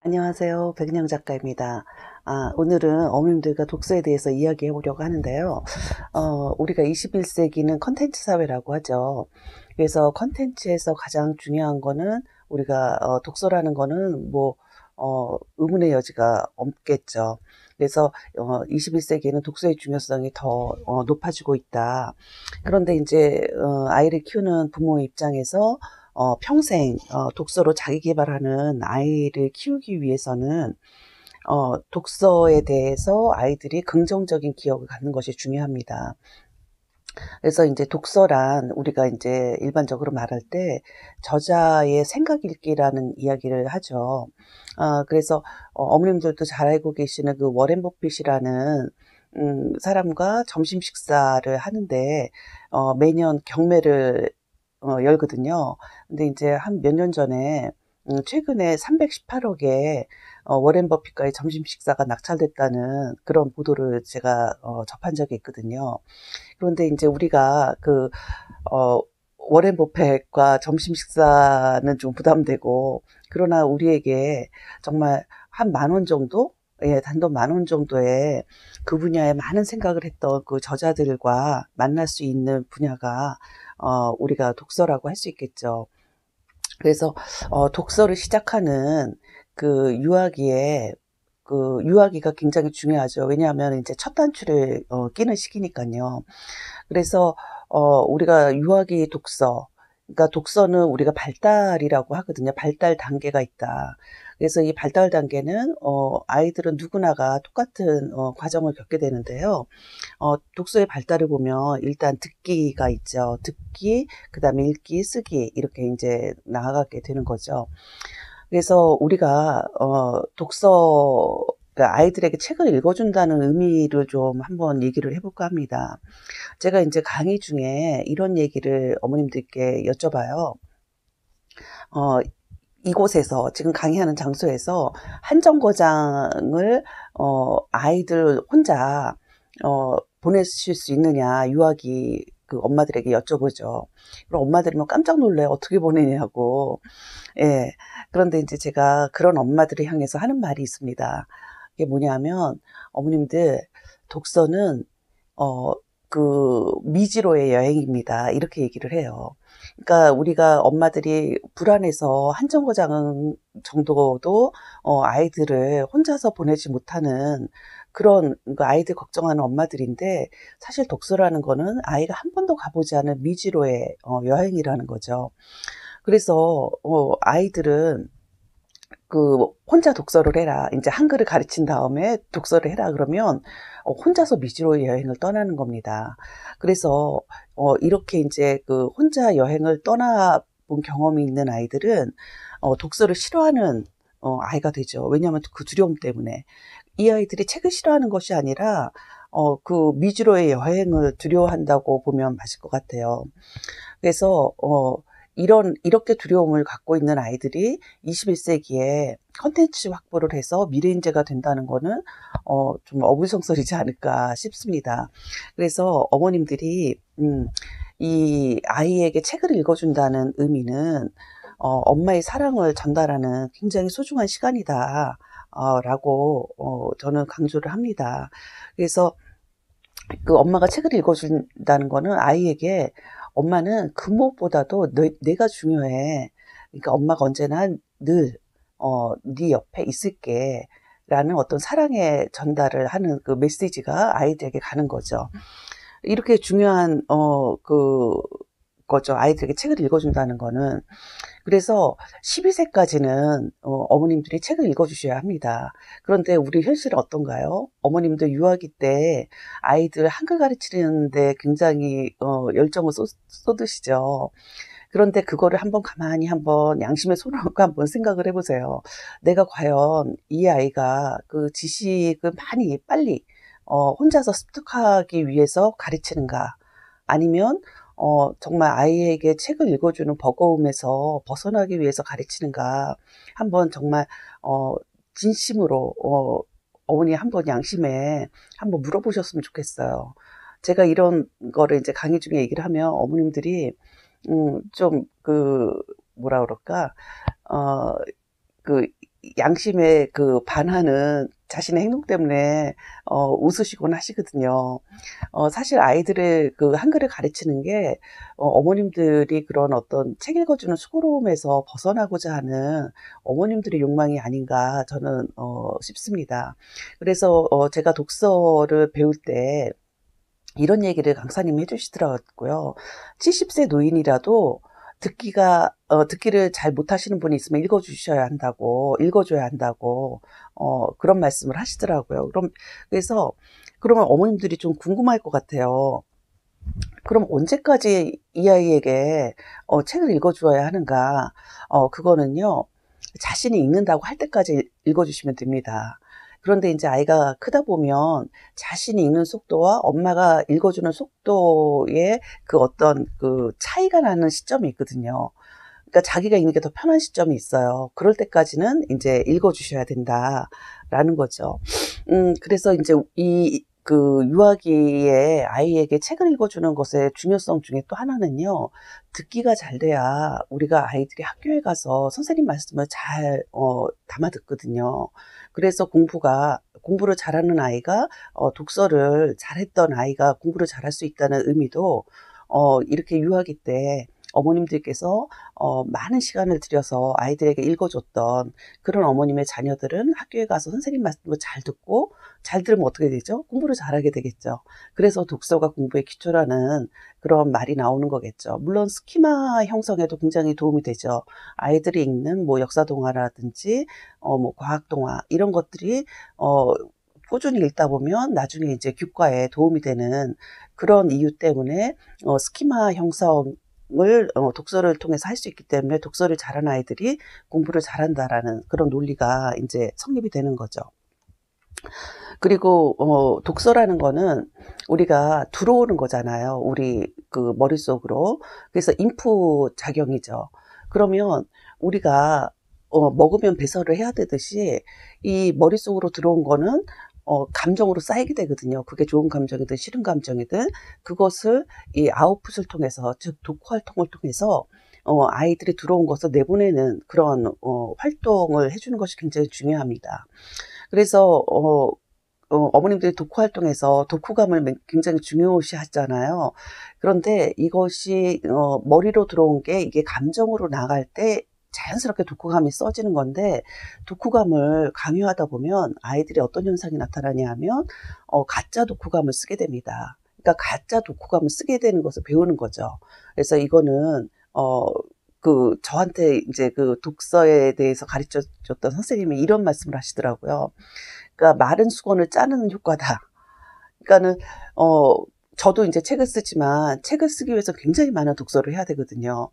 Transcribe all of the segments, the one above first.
안녕하세요. 백은영 작가입니다. 오늘은 어머님들과 독서에 대해서 이야기해 보려고 하는데요. 우리가 21세기는 컨텐츠 사회라고 하죠. 그래서 컨텐츠에서 가장 중요한 거는 우리가 독서라는 거는 뭐 의문의 여지가 없겠죠. 그래서 21세기에는 독서의 중요성이 더 높아지고 있다. 그런데 이제 아이를 키우는 부모의 입장에서 평생 독서로 자기 계발하는 아이를 키우기 위해서는 독서에 대해서 아이들이 긍정적인 기억을 갖는 것이 중요합니다. 그래서 이제 독서란 우리가 이제 일반적으로 말할 때 저자의 생각 읽기라는 이야기를 하죠. 그래서 어머님들도 잘 알고 계시는 그 워렌 버핏이라는 사람과 점심 식사를 하는데 매년 경매를 열거든요. 근데 이제 한 몇 년 전에 최근에 318억에 워렌 버핏과의 점심 식사가 낙찰됐다는 그런 보도를 제가 접한 적이 있거든요. 그런데 인제 우리가 어 워렌 버핏과 점심 식사는 좀 부담되고, 그러나 우리에게 정말 한 10,000원 정도, 예, 단돈 10,000원 정도의 그 분야에 많은 생각을 했던 그 저자들과 만날 수 있는 분야가 우리가 독서라고 할 수 있겠죠. 그래서 독서를 시작하는 그 유아기에 유아기가 굉장히 중요하죠. 왜냐하면 인제 첫 단추를 끼는 시기니깐요. 그래서 우리가 유아기 독서, 그러니까 독서는 우리가 발달이라고 하거든요. 발달 단계가 있다. 그래서 이 발달 단계는 아이들은 누구나가 똑같은 과정을 겪게 되는데요. 독서의 발달을 보면 일단 듣기가 있죠. 듣기, 그다음에 읽기, 쓰기, 이렇게 인제 나아가게 되는 거죠. 그래서 우리가 그러니까 아이들에게 책을 읽어 준다는 의미를 좀 한번 얘기를 해 볼까 합니다. 제가 인제 강의 중에 이런 얘기를 어머님들께 여쭤봐요. 어 이곳에서, 지금 강의하는 장소에서 한 정거장을 아이들 혼자 보내실 수 있느냐, 유아기 그 엄마들에게 여쭤보죠. 그럼 엄마들이 뭐 깜짝 놀라요. 어떻게 보내냐고. 예. 그런데 인제 제가 그런 엄마들을 향해서 하는 말이 있습니다. 그게 뭐냐면, "어머님들, 독서는 어 미지로의 여행입니다." 이렇게 얘기를 해요. 그러니까 우리가 엄마들이 불안해서 한 정거장 정도도 아이들을 혼자서 보내지 못하는 그런, 그 아이들 걱정하는 엄마들인데, 사실 독서라는 거는 아이가 한 번도 가 보지 않은 미지로의 여행이라는 거죠. 그래서 아이들은 "혼자 독서를 해라." 인제 한글을 가르친 다음에 "독서를 해라." 그러면 혼자서 미지로 여행을 떠나는 겁니다. 그래서 이렇게 인제 혼자 여행을 떠나 본 경험이 있는 아이들은 독서를 싫어하는 아이가 되죠. 왜냐하면 그 두려움 때문에. 이 아이들이 책을 싫어하는 것이 아니라 미지로의 여행을 두려워한다고 보면 맞을 것 같아요. 그래서 이렇게 두려움을 갖고 있는 아이들이 21세기에 콘텐츠 확보를 해서 미래인재가 된다는 거는 좀 어불성설이지 않을까 싶습니다. 그래서 어머님들이 이 아이에게 책을 읽어 준다는 의미는 엄마의 사랑을 전달하는 굉장히 소중한 시간이다 라고 저는 강조를 합니다. 그래서 그 엄마가 책을 읽어 준다는 거는 아이에게 "엄마는 그 무엇보다도 내가 중요해. 그러니까 엄마가 언제나 늘 네 옆에 있을게."라는 어떤 사랑의 전달을 하는 그 메시지가 아이들에게 가는 거죠. 이렇게 중요한 거죠, 아이들에게 책을 읽어 준다는 거는. 그래서 12 세까지는 어머님들이 책을 읽어 주셔야 합니다. 그런데 우리 현실은 어떤가요? 어머님들 유아기 때 아이들 한글 가르치는 데 굉장히 열정을 쏟으시죠. 그런데 그거를 한번 가만히 한번 양심에 손을 얹고 한번 생각을 해 보세요. 내가 과연 이 아이가 그 지식을 많이 빨리 혼자서 습득하기 위해서 가르치는가? 아니면 정말 아이에게 책을 읽어 주는 버거움에서 벗어나기 위해서 가르치는가? 한번 정말 어 진심으로 어머니 한번 양심에 한번 물어보셨으면 좋겠어요. 제가 이런 거를 인제 강의 중에 얘기를 하면 어머님들이 좀 뭐라 그럴까? 어 그 양심에 그 반하는 자신의 행동 때문에 웃으시곤 하시거든요. 사실 아이들의 그 한글을 가르치는 게 어머님들이 그런 어떤 책 읽어주는 수고로움에서 벗어나고자 하는 어머님들의 욕망이 아닌가 저는 싶습니다. 그래서 제가 독서를 배울 때 이런 얘기를 강사님이 해주시더라고요. 70세 노인이라도 듣기를 잘 못하시는 분이 있으면 읽어줘야 한다고, 그런 말씀을 하시더라고요. 그래서, 그러면 어머님들이 좀 궁금할 것 같아요. 그럼 언제까지 이 아이에게, 책을 읽어주어야 하는가? 그거는요, 자신이 읽는다고 할 때까지 읽어주시면 됩니다. 그런데 이제 아이가 크다 보면 자신이 읽는 속도와 엄마가 읽어주는 속도의 그 어떤 그 차이가 나는 시점이 있거든요. 그러니까 자기가 읽는 게 더 편한 시점이 있어요. 그럴 때까지는 이제 읽어주셔야 된다라는 거죠. 그래서 이제 그 유아기에 아이에게 책을 읽어주는 것의 중요성 중에 또 하나는요, 듣기가 잘 돼야 우리가 아이들이 학교에 가서 선생님 말씀을 잘, 담아 듣거든요. 그래서 공부를 잘하는 아이가, 독서를 잘했던 아이가 공부를 잘할 수 있다는 의미도, 이렇게 유아기 때 어머님들께서 많은 시간을 들여서 아이들에게 읽어줬던 그런 어머님의 자녀들은 학교에 가서 선생님 말씀을 잘 듣고, 잘 들으면 어떻게 되죠? 공부를 잘하게 되겠죠. 그래서 독서가 공부의 기초라는 그런 말이 나오는 거겠죠. 물론 스키마 형성에도 굉장히 도움이 되죠. 아이들이 읽는 뭐 역사 동화라든지 뭐 과학 동화 이런 것들이 꾸준히 읽다 보면 나중에 이제 교과에 도움이 되는 그런 이유 때문에 스키마 형성을 독서를 통해서 할 수 있기 때문에 독서를 잘하는 아이들이 공부를 잘한다라는 그런 논리가 이제 성립이 되는 거죠. 그리고 독서라는 거는 우리가 들어오는 거잖아요. 우리 그 머릿속으로. 그래서 인풋 작용이죠. 그러면 우리가 먹으면 배설을 해야 되듯이 이 머릿속으로 들어온 거는 감정으로 쌓이게 되거든요. 그게 좋은 감정이든 싫은 감정이든 그것을 이 아웃풋을 통해서, 즉 독후 활동을 통해서 아이들이 들어온 것을 내보내는 그런 활동을 해주는 것이 굉장히 중요합니다. 그래서 어머님들이 독후 활동에서 독후감을 굉장히 중요시 하잖아요. 그런데 이것이 머리로 들어온 게 이게 감정으로 나갈 때 자연스럽게 독후감이 써지는 건데, 독후감을 강요하다 보면 아이들이 어떤 현상이 나타나냐 하면 가짜 독후감을 쓰게 됩니다. 그러니까 가짜 독후감을 쓰게 되는 것을 배우는 거죠. 그래서 이거는 저한테 이제 그 독서에 대해서 가르쳐 줬던 선생님이 이런 말씀을 하시더라고요. 그러니까 마른 수건을 짜는 효과다. 그러니까는 저도 이제 책을 쓰지만 책을 쓰기 위해서 굉장히 많은 독서를 해야 되거든요.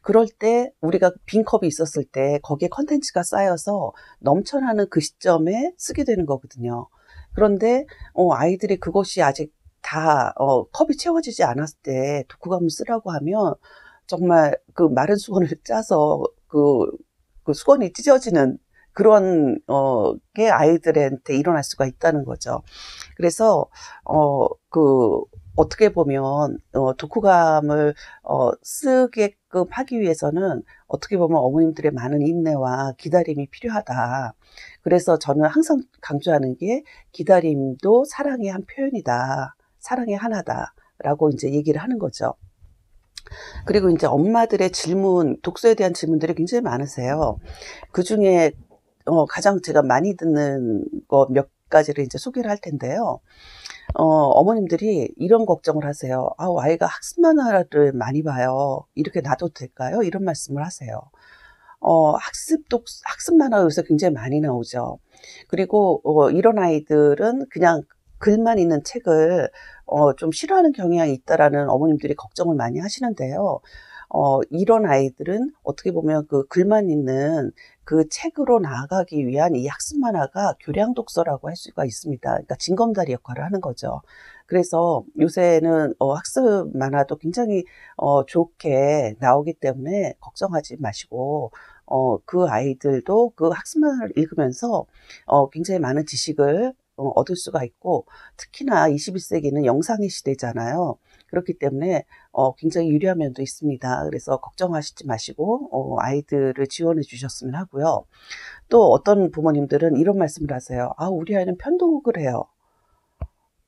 그럴 때 우리가 빈 컵이 있었을 때 거기에 컨텐츠가 쌓여서 넘쳐나는 그 시점에 쓰게 되는 거거든요. 그런데 아이들이 그것이 아직 다 컵이 채워지지 않았을 때 독후감을 쓰라고 하면 정말 그 마른 수건을 짜서 그 수건이 찢어지는 그런 게 아이들한테 일어날 수가 있다는 거죠. 그래서 어떻게 보면 독후감을 쓰게끔 하기 위해서는 어떻게 보면 어머님들의 많은 인내와 기다림이 필요하다. 그래서 저는 항상 강조하는 게 기다림도 사랑의 한 표현이다. 사랑의 하나다라고 이제 얘기를 하는 거죠. 그리고 이제 엄마들의 독서에 대한 질문들이 굉장히 많으세요. 그중에 가장 제가 많이 듣는 거 몇 가지를 이제 소개를 할 텐데요. 어머님들이 이런 걱정을 하세요. 아이가 학습 만화를 많이 봐요. 이렇게 놔둬도 될까요? 이런 말씀을 하세요. 학습 만화 요새 굉장히 많이 나오죠. 그리고 이런 아이들은 그냥 글만 있는 책을 좀 싫어하는 경향이 있다라는 어머님들이 걱정을 많이 하시는데요. 이런 아이들은 어떻게 보면 그 글만 있는 그 책으로 나아가기 위한 이 학습 만화가 교량 독서라고 할 수가 있습니다. 그러니까 징검다리 역할을 하는 거죠. 그래서 요새는 학습 만화도 굉장히 좋게 나오기 때문에 걱정하지 마시고 그 아이들도 그 학습 만화를 읽으면서 굉장히 많은 지식을 얻을 수가 있고, 특히나 21세기는 영상의 시대잖아요. 그렇기 때문에 굉장히 유리한 면도 있습니다. 그래서 걱정하시지 마시고 아이들을 지원해 주셨으면 하고요. 또 어떤 부모님들은 이런 말씀을 하세요. "아 우리 아이는 편독을 해요."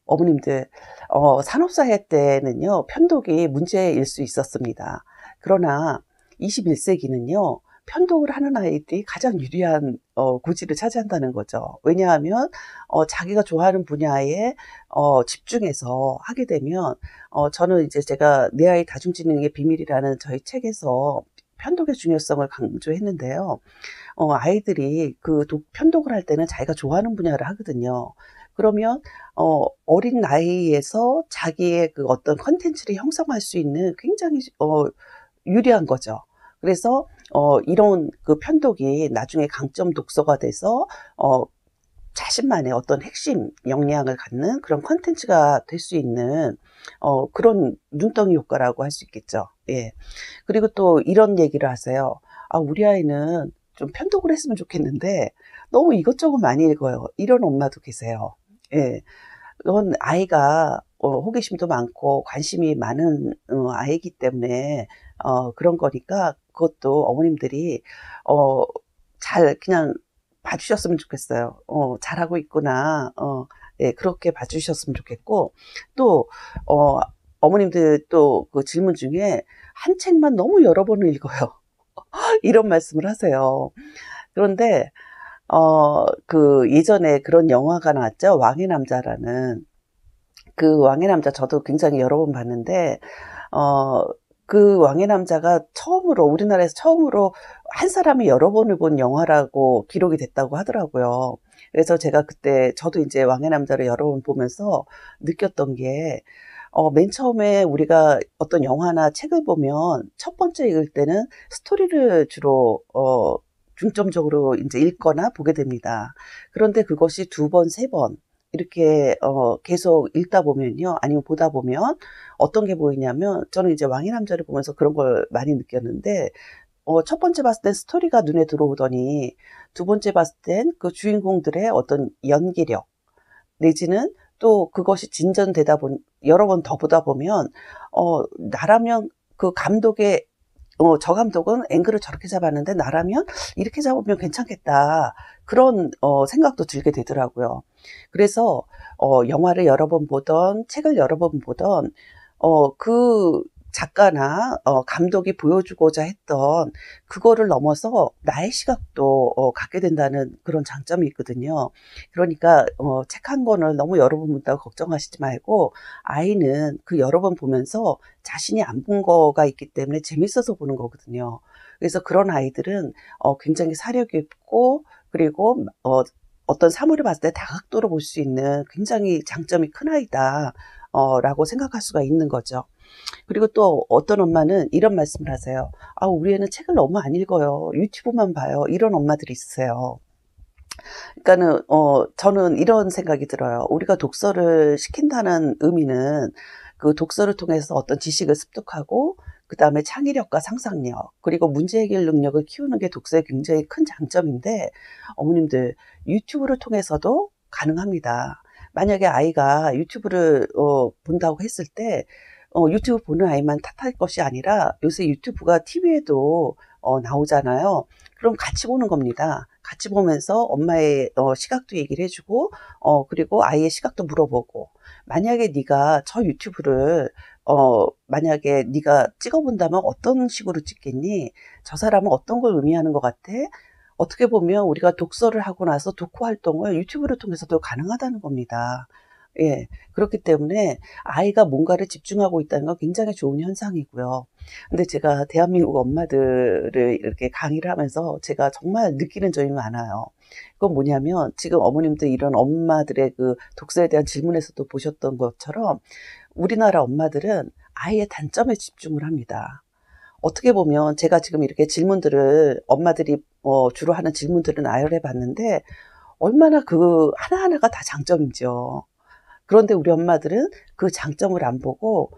어머님들 산업사회 때는요 편독이 문제일 수 있었습니다. 그러나 21세기는요 편독을 하는 아이들이 가장 유리한 고지를 차지한다는 거죠. 왜냐하면 자기가 좋아하는 분야에 집중해서 하게 되면 저는 이제 제가 "내 아이 다중지능의 비밀이라는 저희 책에서 편독의 중요성을 강조했는데요. 아이들이 그 편독을 할 때는 자기가 좋아하는 분야를 하거든요. 그러면 어린 나이에서 자기의 그 어떤 콘텐츠를 형성할 수 있는 굉장히 유리한 거죠. 그래서 이런 그 편독이 나중에 강점 독서가 돼서 자신만의 어떤 핵심 역량을 갖는 그런 콘텐츠가 될 수 있는 그런 눈덩이 효과라고 할 수 있겠죠. 예. 그리고 또 이런 얘기를 하세요. "아 우리 아이는 좀 편독을 했으면 좋겠는데 너무 이것저것 많이 읽어요." 이런 엄마도 계세요. 예. 그건 아이가 호기심도 많고 관심이 많은 아이이기 때문에 그런 거니까 그것도 어머님들이 어 잘 그냥 봐 주셨으면 좋겠어요. '잘하고 있구나.' 예 그렇게 봐 주셨으면 좋겠고 또 어 어머님들 또 그 질문 중에 "한 책만 너무 여러 번을 읽어요." 이런 말씀을 하세요. 그런데 그 예전에 그런 영화가 나왔죠. 왕의 남자라는. 그 왕의 남자 저도 굉장히 여러 번 봤는데 어 그 왕의 남자가 처음으로 우리나라에서 처음으로 한 사람이 여러 번을 본 영화라고 기록이 됐다고 하더라고요. 그래서 제가 그때 저도 인제 왕의 남자를 여러 번 보면서 느꼈던 게 맨 처음에 우리가 어떤 영화나 책을 보면 첫 번째 읽을 때는 스토리를 주로 중점적으로 인제 읽거나 보게 됩니다. 그런데 그것이 두 번, 세 번 이렇게 계속 읽다 보면요. 아니면 보다 보면 어떤 게 보이냐면 저는 이제 왕의 남자를 보면서 그런 걸 많이 느꼈는데 첫 번째 봤을 땐 스토리가 눈에 들어오더니 두 번째 봤을 땐 그 주인공들의 어떤 연기력 내지는 또 그것이 진전되다 보니 여러 번 더 보다 보면 나라면 그 감독의 저 감독은 앵글을 저렇게 잡았는데 나라면 '이렇게 잡으면 괜찮겠다.' 그런 생각도 들게 되더라고요. 그래서 영화를 여러 번 보던 책을 여러 번 보던 그 작가나 감독이 보여주고자 했던 그거를 넘어서 나의 시각도 갖게 된다는 그런 장점이 있거든요. 그러니까 책 한 권을 너무 여러 번 본다고 걱정하시지 말고 아이는 그 여러 번 보면서 자신이 안 본 거가 있기 때문에 재밌어서 보는 거거든요. 그래서 그런 아이들은 굉장히 사려 깊고 그리고 어떤 사물을 봤을 때 다각도로 볼 수 있는 굉장히 장점이 큰 아이다 라고 생각할 수가 있는 거죠. 그리고 또 어떤 엄마는 이런 말씀을 하세요. "아 우리 애는 책을 너무 안 읽어요. 유튜브만 봐요." 이런 엄마들이 있으세요. 그러니까는 저는 이런 생각이 들어요. 우리가 독서를 시킨다는 의미는 그 독서를 통해서 어떤 지식을 습득하고 그다음에 창의력과 상상력 그리고 문제 해결 능력을 키우는 게 독서의 굉장히 큰 장점인데 어머님들 유튜브를 통해서도 가능합니다. 만약에 아이가 유튜브를 본다고 했을 때 유튜브 보는 아이만 탓할 것이 아니라 요새 유튜브가 TV에도 나오잖아요. 그럼 같이 보는 겁니다. 같이 보면서 엄마의 시각도 얘기를 해 주고 그리고 아이의 시각도 물어보고 만약에 네가 저 유튜브를 만약에 네가 찍어 본다면 어떤 식으로 찍겠니? 저 사람은 어떤 걸 의미하는 것 같아? 어떻게 보면 우리가 독서를 하고 나서 독후 활동을 유튜브를 통해서도 가능하다는 겁니다. 예. 그렇기 때문에 아이가 뭔가를 집중하고 있다는 건 굉장히 좋은 현상이고요. 근데 제가 대한민국 엄마들을 이렇게 강의를 하면서 제가 정말 느끼는 점이 많아요. 그건 뭐냐면 지금 어머님들 이런 엄마들의 그 독서에 대한 질문에서도 보셨던 것처럼 우리나라 엄마들은 아이의 단점에 집중을 합니다. 어떻게 보면 제가 지금 이렇게 질문들을 엄마들이 주로 하는 질문들을 나열해 봤는데 얼마나 그 하나하나가 다 장점이죠. 그런데 우리 엄마들은 그 장점을 안 보고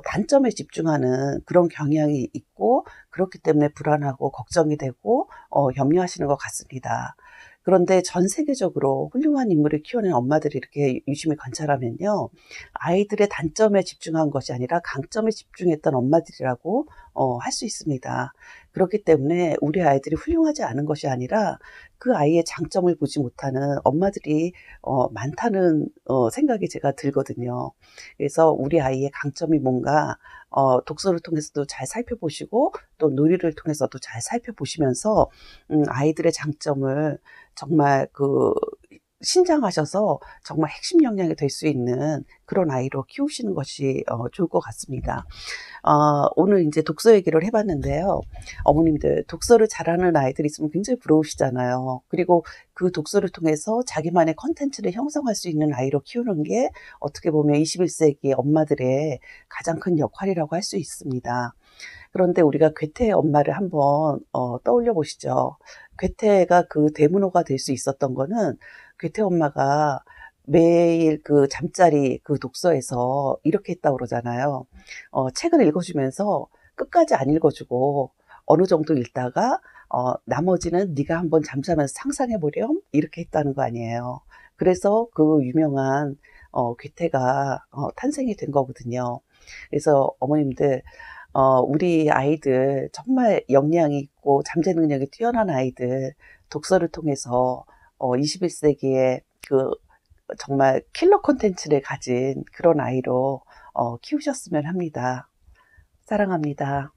단점에 집중하는 그런 경향이 있고 그렇기 때문에 불안하고 걱정이 되고 염려하시는 것 같습니다. 그런데 전 세계적으로 훌륭한 인물을 키워낸 엄마들이 이렇게 유심히 관찰하면요. 아이들의 단점에 집중한 것이 아니라 강점에 집중했던 엄마들이라고 할 수 있습니다. 그렇기 때문에 우리 아이들이 훌륭하지 않은 것이 아니라 그 아이의 장점을 보지 못하는 엄마들이 많다는 생각이 제가 들거든요. 그래서 우리 아이의 강점이 뭔가 독서를 통해서도 잘 살펴보시고 또 놀이를 통해서도 잘 살펴보시면서 아이들의 장점을 정말 신장하셔서 정말 핵심 역량이 될 수 있는 그런 아이로 키우시는 것이 좋을 것 같습니다. 오늘 인제 독서 얘기를 해 봤는데요. 어머님들 독서를 잘하는 아이들이 있으면 굉장히 부러우시잖아요. 그리고 그 독서를 통해서 자기만의 콘텐츠를 형성할 수 있는 아이로 키우는 게 어떻게 보면 21 세기 엄마들의 가장 큰 역할이라고 할 수 있습니다. 그런데 우리가 괴테의 엄마를 한번 떠올려 보시죠. 괴테가 그 대문호가 될 수 있었던 거는 괴테 엄마가 매일 그 잠자리 그 독서에서 이렇게 했다고 그러잖아요. 책을 읽어 주면서 끝까지 안 읽어 주고 어느 정도 읽다가 "나머지는 네가 한번 잠자면서 상상해 보렴." 이렇게 했다는 거 아니에요. 그래서 그 유명한 괴테가 탄생이 된 거거든요. 그래서 어머님들 우리 아이들 정말 역량이 있고 잠재 능력이 뛰어난 아이들 독서를 통해서 21 세기의 정말 킬러 콘텐츠를 가진 그런 아이로 키우셨으면 합니다. 사랑합니다.